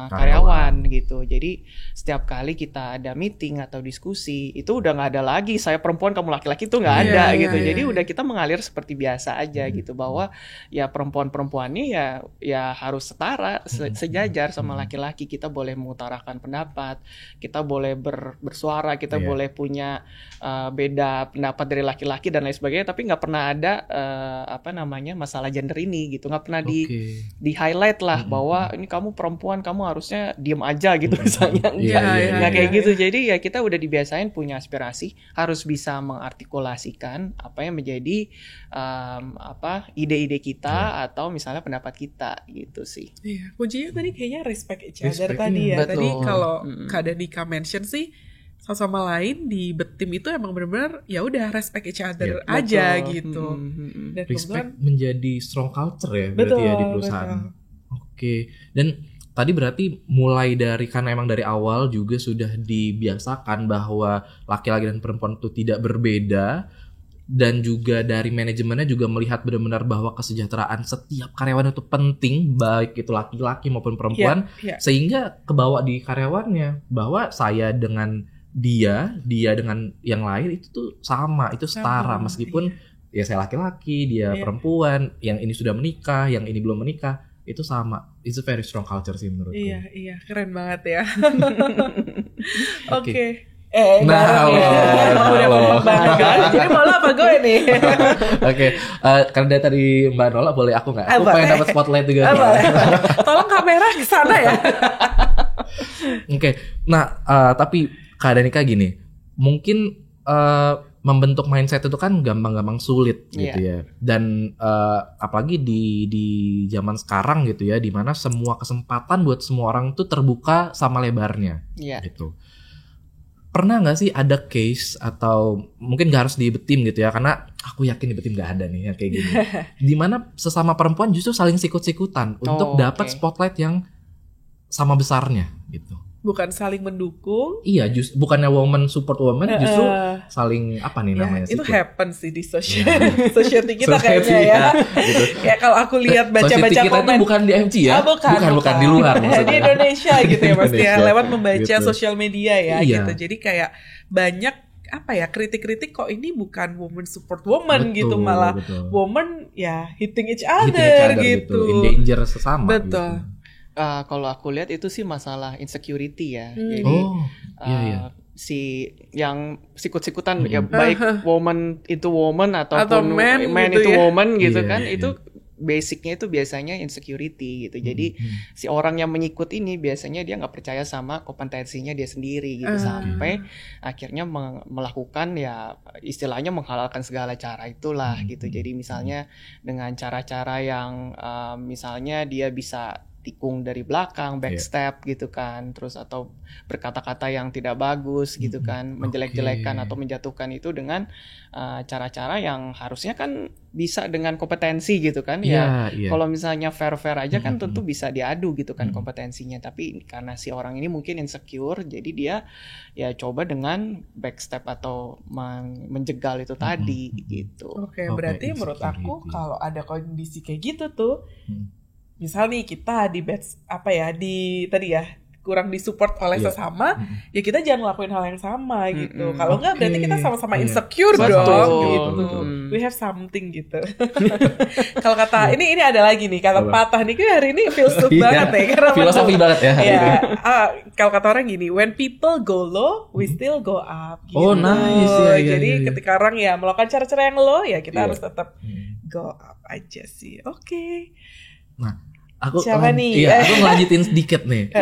karyawan gitu. Jadi setiap kali kita ada meeting atau diskusi itu udah nggak ada lagi saya perempuan kamu laki-laki, itu nggak ada gitu. Jadi udah kita mengalir seperti biasa aja gitu, bahwa ya perempuan-perempuannya ya harus setara, sejajar sama laki-laki. Kita boleh mengutarakan pendapat, kita boleh bersuara, kita boleh punya beda pendapat dari laki-laki dan lain sebagainya, tapi nggak pernah ada masalah gender ini gitu. Nggak pernah di highlight lah bahwa ini kamu perempuan, kamu harusnya diem aja gitu misalnya. Nggak kayak gitu. Jadi ya kita udah dibiasain punya aspirasi, harus bisa mengartikulasikan apa yang menjadi ide-ide kita atau misalnya pendapat kita gitu sih. Iya, kuncinya tadi kayaknya respect each other tadi ya. Betul. Tadi kalau Kak Danika mention sih, satu sama lain di Betim itu emang benar-benar ya udah respect each other aja gitu. Dan respect menjadi strong culture ya berarti ya di perusahaan. Oke. Dan tadi berarti mulai dari, karena emang dari awal juga sudah dibiasakan bahwa laki-laki dan perempuan itu tidak berbeda, dan juga dari manajemennya juga melihat benar-benar bahwa kesejahteraan setiap karyawan itu penting, baik itu laki-laki maupun perempuan, sehingga kebawa di karyawannya bahwa saya dengan dia dengan yang lain itu tuh sama, itu setara, meskipun ya saya laki-laki, dia perempuan, yang ini sudah menikah, yang ini belum menikah, itu sama. It's a very strong culture sih menurutku. Iya, keren banget ya. Oke. Nah, udah kompak banget kan. Jadi mau apa gue nih? Oke, karena dari tadi Mbak Nola, boleh aku nggak? Aku pengen dapat spotlight juga. Tolong kamera ke sana ya. Oke, nah tapi Kak Danika gini, mungkin membentuk mindset itu kan gampang-gampang sulit gitu ya. Dan apalagi di zaman sekarang gitu ya, di mana semua kesempatan buat semua orang tuh terbuka sama lebarnya gitu. Pernah nggak sih ada case, atau mungkin nggak harus di Betim gitu ya, karena aku yakin di Betim nggak ada nih yang kayak gini, dimana sesama perempuan justru saling sikut-sikutan untuk dapat spotlight yang sama besarnya gitu. Bukan saling mendukung. Iya, bukannya woman support woman, justru saling apa nih namanya? Itu happen sih di society kita kayaknya ya. Gitu. Ya kalau aku lihat baca-baca society kita komen. Itu bukan di MC ya? Bukan di luar maksudnya. Di Indonesia gitu ya pasti ya, lewat membaca sosial media ya gitu. Jadi kayak banyak kritik-kritik kok ini bukan woman support woman gitu, malah woman ya hitting each other gitu. In danger sesama. Betul. Gitu. Kalau aku lihat itu sih masalah insecurity ya. Jadi si yang sikut-sikutan ya, baik woman itu woman ataupun man itu woman gitu kan, itu basicnya itu biasanya insecurity gitu. Jadi si orang yang mengikut ini biasanya dia nggak percaya sama kompetensinya dia sendiri gitu, sampai akhirnya melakukan ya istilahnya menghalalkan segala cara itulah gitu. Jadi misalnya dengan cara-cara yang misalnya dia bisa tikung dari belakang, backstep gitu kan, terus atau berkata-kata yang tidak bagus gitu kan, menjelek-jelekan atau menjatuhkan itu dengan cara-cara yang harusnya kan bisa dengan kompetensi gitu kan. Kalau misalnya fair-fair aja kan tentu bisa diadu gitu kan kompetensinya, tapi karena si orang ini mungkin insecure, jadi dia ya coba dengan backstep atau menjegal itu tadi gitu. Berarti menurut aku kalau ada kondisi kayak gitu tuh misal nih kita di batch di tadi ya kurang disupport oleh sesama, ya kita jangan ngelakuin hal yang sama gitu. Kalau enggak berarti kita sama-sama insecure dong gitu. We have something gitu. Kalau kata ini ada lagi nih kata patah nih, kayak hari ini filsuf banget ya, karena filosofi banget ya hari ini. Kalau kata orang gini, when people go low, we still go up. Gitu. Oh nice. Jadi ketika orang ya melakukan cara-cara yang low, ya kita harus tetap go up aja sih. Oke. Nah, aku nih? Aku ngelanjutin sedikit nih.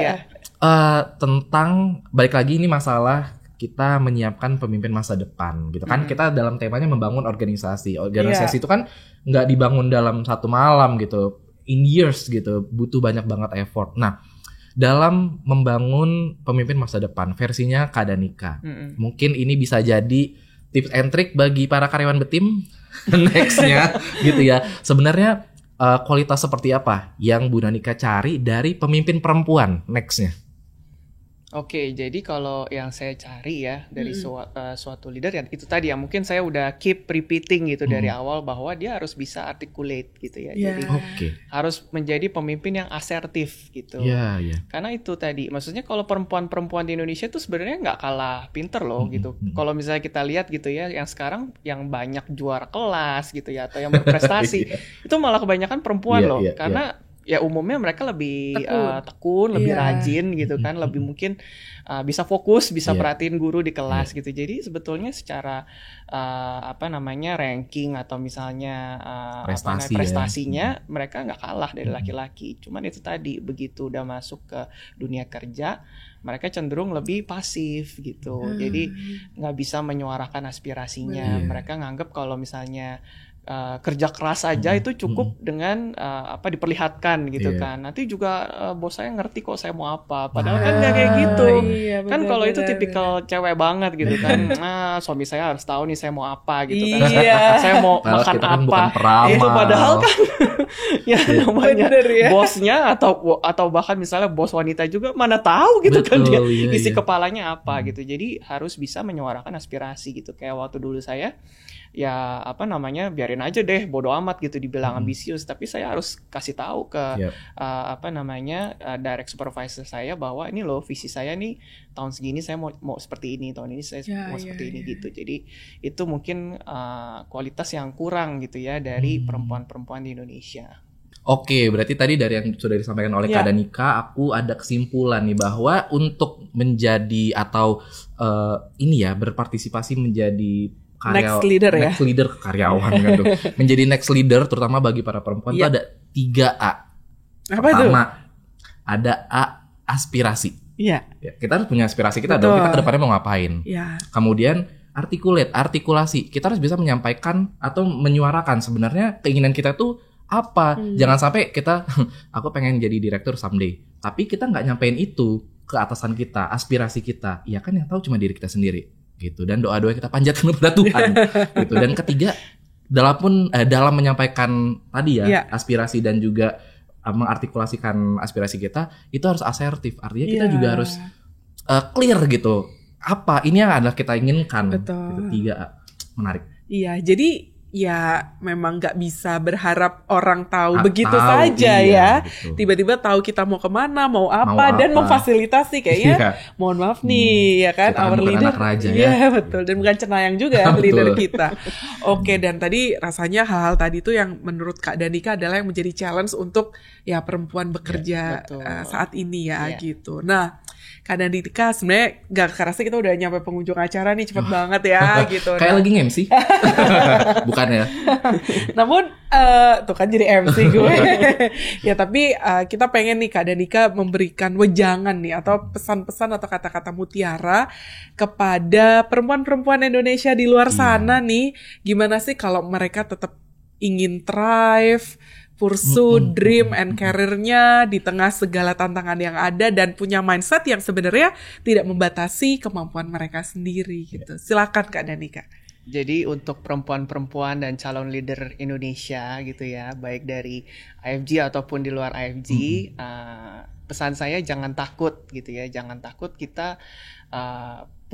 Tentang balik lagi ini masalah kita menyiapkan pemimpin masa depan gitu kan. Kita dalam temanya membangun organisasi itu kan nggak dibangun dalam satu malam gitu, in years gitu, butuh banyak banget effort. Nah, dalam membangun pemimpin masa depan versinya Kak Danica, mungkin ini bisa jadi tips and trick bagi para karyawan Betim nextnya gitu ya. Sebenarnya kualitas seperti apa yang Bu Danica cari dari pemimpin perempuan nextnya? Oke, jadi kalau yang saya cari ya dari suatu leader ya itu tadi ya, mungkin saya udah keep repeating gitu dari awal bahwa dia harus bisa articulate gitu ya. Jadi harus menjadi pemimpin yang asertif gitu. Karena itu tadi, maksudnya kalau perempuan-perempuan di Indonesia tuh sebenarnya nggak kalah pinter loh gitu. Kalau misalnya kita lihat gitu ya, yang sekarang yang banyak juara kelas gitu ya atau yang berprestasi itu malah kebanyakan perempuan loh. Karena ya umumnya mereka lebih tekun, lebih rajin gitu kan, lebih mungkin bisa fokus, bisa perhatiin guru di kelas gitu. Jadi sebetulnya secara ranking atau misalnya prestasinya mereka nggak kalah dari laki-laki. Cuman itu tadi, begitu udah masuk ke dunia kerja mereka cenderung lebih pasif gitu. Jadi nggak bisa menyuarakan aspirasinya. Mereka nganggap kalau misalnya kerja keras aja itu cukup dengan diperlihatkan gitu kan. Nanti juga bos saya ngerti kok saya mau apa. Padahal kan nggak kayak gitu. Kan kalau itu tipikal cewek banget gitu kan. Suami saya harus tahu nih saya mau apa gitu kan. Saya mau makan apa. Itu padahal kan ya namanya bosnya atau bahkan misalnya bos wanita juga mana tahu gitu kan dia isi kepalanya apa gitu. Jadi harus bisa menyuarakan aspirasi gitu. Kayak waktu dulu saya ya biarin aja deh, bodo amat gitu dibilang ambisius, tapi saya harus kasih tahu ke direct supervisor saya bahwa ini loh visi saya nih, tahun segini saya mau seperti ini, tahun ini saya mau seperti ini gitu. Jadi itu mungkin kualitas yang kurang gitu ya dari perempuan-perempuan di Indonesia. Oke, berarti tadi dari yang sudah disampaikan oleh Kak Danica, aku ada kesimpulan nih bahwa untuk menjadi atau berpartisipasi menjadi next leader karyawan kan tuh. Menjadi next leader terutama bagi para perempuan itu ada 3A. Pertama, ada A, aspirasi. Kita harus punya aspirasi kita dong, kita ke depannya mau ngapain. Kemudian artikulasi. Kita harus bisa menyampaikan atau menyuarakan sebenarnya keinginan kita tuh apa. Jangan sampai kita aku pengen jadi direktur someday, tapi kita nggak nyampein itu ke atasan kita, aspirasi kita. Ya kan yang tahu cuma diri kita sendiri. Gitu, dan doa-doa kita panjatkan kepada Tuhan gitu. Dan ketiga, dalam menyampaikan tadi aspirasi dan juga mengartikulasikan aspirasi kita itu harus asertif, artinya kita juga harus clear gitu apa ini yang adalah kita inginkan. Gitu. 3A menarik. Jadi ya memang nggak bisa berharap orang tahu begitu saja ya. Betul. Tiba-tiba tahu kita mau kemana, mau apa dan memfasilitasi kayaknya. Mohon maaf nih ya kan, kita our leader. Iya betul, dan bukan cenayang juga leader kita. Oke, dan tadi rasanya hal-hal tadi tuh yang menurut Kak Danica adalah yang menjadi challenge untuk ya perempuan bekerja saat ini gitu. Nah, Kak Danica sebenarnya gak kerasa kita udah nyampe penghujung acara nih, cepet banget ya gitu. Kayak lagi nge-MC. Bukan ya. Namun tuh kan jadi MC gue. Ya tapi kita pengen nih Kak Danica memberikan wejangan nih atau pesan-pesan atau kata-kata mutiara kepada perempuan-perempuan Indonesia di luar sana nih. Gimana sih kalau mereka tetap ingin thrive, pursue dream and career-nya di tengah segala tantangan yang ada dan punya mindset yang sebenarnya tidak membatasi kemampuan mereka sendiri gitu. Silakan Kak Danica. Jadi untuk perempuan-perempuan dan calon leader Indonesia gitu ya, baik dari IFG ataupun di luar IFG, pesan saya jangan takut gitu ya, jangan takut, kita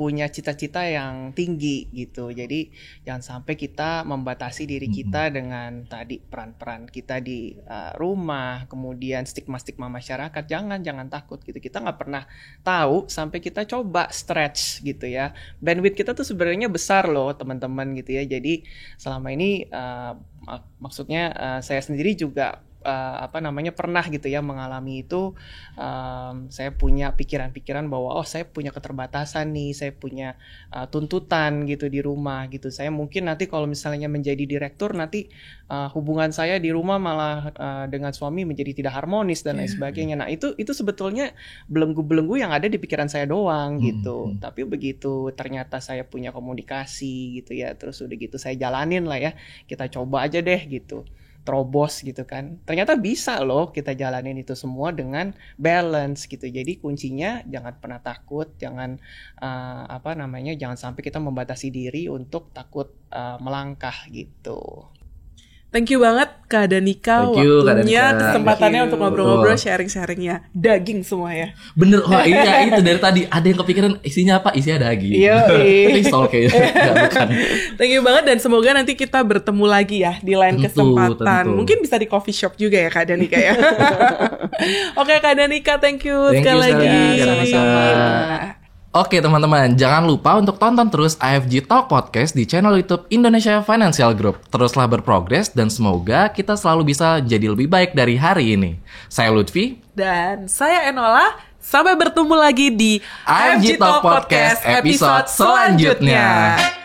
punya cita-cita yang tinggi gitu. Jadi jangan sampai kita membatasi diri kita dengan tadi peran-peran kita di rumah, kemudian stigma-stigma masyarakat. Jangan takut gitu. Kita nggak pernah tahu sampai kita coba stretch gitu ya. Bandwidth kita tuh sebenarnya besar loh teman-teman gitu ya. Jadi selama ini maksudnya saya sendiri juga pernah gitu ya mengalami itu. Saya punya pikiran-pikiran bahwa saya punya keterbatasan nih, saya punya tuntutan gitu di rumah gitu. Saya mungkin nanti kalau misalnya menjadi direktur nanti hubungan saya di rumah malah dengan suami menjadi tidak harmonis dan lain sebagainya. Nah itu sebetulnya belenggu-belenggu yang ada di pikiran saya doang gitu. Tapi begitu ternyata saya punya komunikasi gitu ya, terus udah gitu saya jalanin lah ya, kita coba aja deh gitu, terobos gitu kan. Ternyata bisa loh kita jalanin itu semua dengan balance gitu. Jadi kuncinya jangan pernah takut, jangan jangan sampai kita membatasi diri untuk takut melangkah gitu. Thank you banget Kak Danica, waktunya, kesempatannya untuk ngobrol-ngobrol, sharing-sharingnya. Daging semua ya. Bener, wah iya itu dari tadi ada yang kepikiran isinya apa? Isinya daging. Iya. Pistol kayaknya. Bukan. Thank you banget, dan semoga nanti kita bertemu lagi ya di lain kesempatan. Tentu. Mungkin bisa di coffee shop juga ya Kak Danica ya. Oke Kak Danica, thank you sekali lagi. Sama-sama. Oke teman-teman, jangan lupa untuk tonton terus AFG Talk Podcast di channel YouTube Indonesia Financial Group. Teruslah berprogres dan semoga kita selalu bisa jadi lebih baik dari hari ini. Saya Lutfi. Dan saya Enola. Sampai bertemu lagi di AFG Talk Podcast episode selanjutnya.